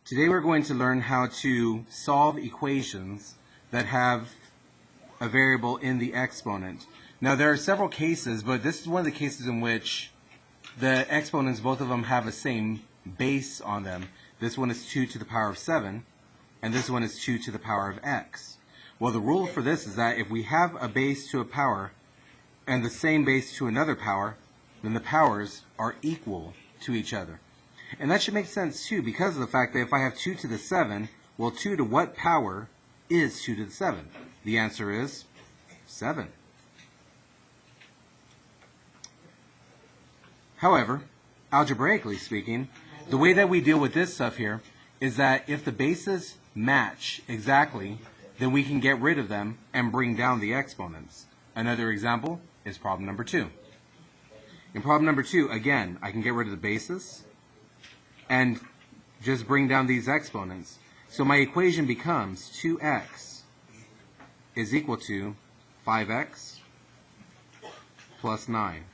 Today we're going to learn how to solve equations that have a variable in the exponent. Now there are several cases, but this is one of the cases in which the exponents, both of them have the same base on them. This one is 2 to the power of 7, and this one is 2 to the power of x. Well, the rule for this is that if we have a base to a power and the same base to another power, then the powers are equal to each other. And that should make sense too, because of the fact that if I have 2 to the 7, well, 2 to what power is 2 to the 7? The answer is 7. However, algebraically speaking, the way that we deal with this stuff here is that if the bases match exactly, then we can get rid of them and bring down the exponents. Another example is problem number 2. In problem number 2, again, I can get rid of the bases and just bring down these exponents. So my equation becomes 2x is equal to 5x plus 9.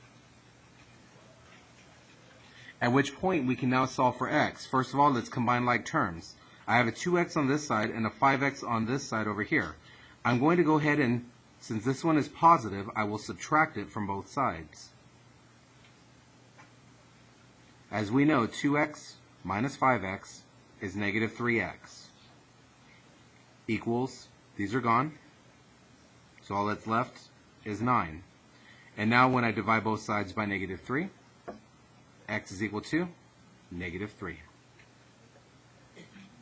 At which point we can now solve for x. First of all, let's combine like terms. I have a 2x on this side and a 5x on this side over here. I'm going to go ahead and, since this one is positive, I will subtract it from both sides. As we know, 2x minus 5x is negative 3x. Equals, these are gone, so all that's left is 9. And now when I divide both sides by negative 3, x is equal to negative 3.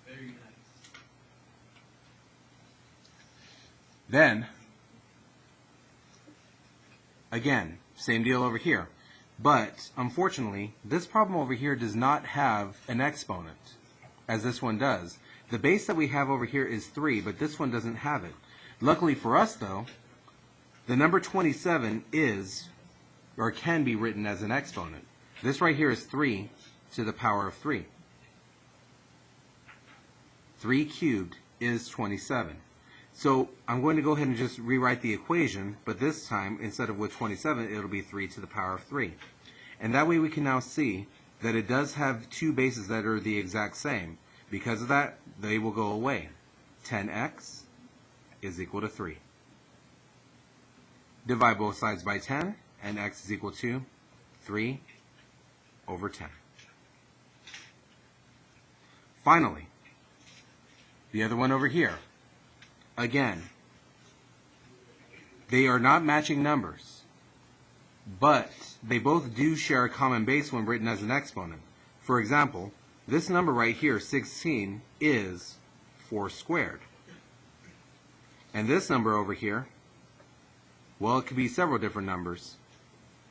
Very nice. Then, again, same deal over here. But, unfortunately, this problem over here does not have an exponent, as this one does. The base that we have over here is 3, but this one doesn't have it. Luckily for us, though, the number 27 is, or can be written as an exponent. This right here is 3 to the power of 3. 3 cubed is 27. So I'm going to go ahead and just rewrite the equation, but this time, instead of with 27, it'll be 3 to the power of 3. And that way we can now see that it does have two bases that are the exact same. Because of that, they will go away. 10x is equal to 3. Divide both sides by 10, and x is equal to 3 over 10. Finally, the other one over here. Again, they are not matching numbers, but they both do share a common base when written as an exponent. For example, this number right here, 16, is 4 squared. And this number over here, well, it could be several different numbers.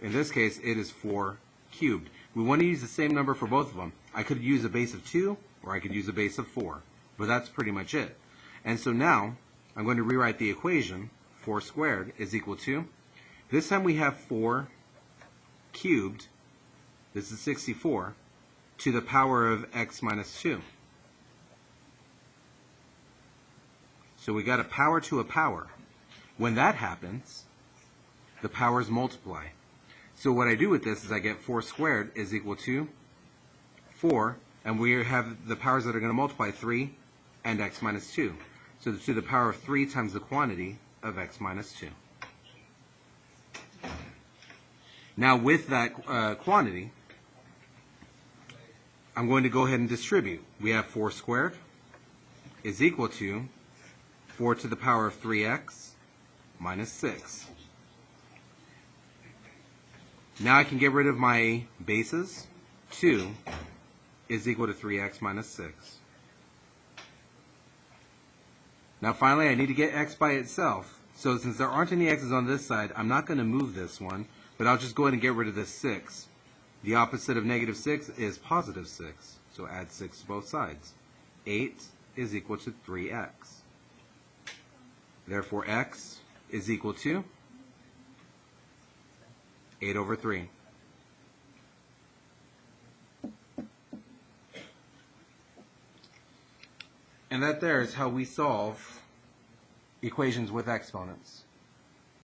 In this case, it is 4 cubed. We want to use the same number for both of them. I could use a base of 2, or I could use a base of 4. But that's pretty much it. And so now, I'm going to rewrite the equation. 4 squared is equal to, this time we have 4 cubed, this is 64, to the power of x minus 2. So we got a power to a power. When that happens, the powers multiply. So what I do with this is I get 4 squared is equal to 4, and we have the powers that are going to multiply 3 and x minus 2. So to the power of 3 times the quantity of x minus 2. Now with that quantity, I'm going to go ahead and distribute. We have 4 squared is equal to 4 to the power of 3x minus 6. Now I can get rid of my bases. 2 is equal to 3x minus 6. Now finally I need to get x by itself. So since there aren't any x's on this side, I'm not going to move this one, but I'll just go ahead and get rid of this 6. The opposite of negative 6 is positive 6. So add 6 to both sides. 8 is equal to 3x. Therefore x is equal to 8 over 3. And that there is how we solve equations with exponents.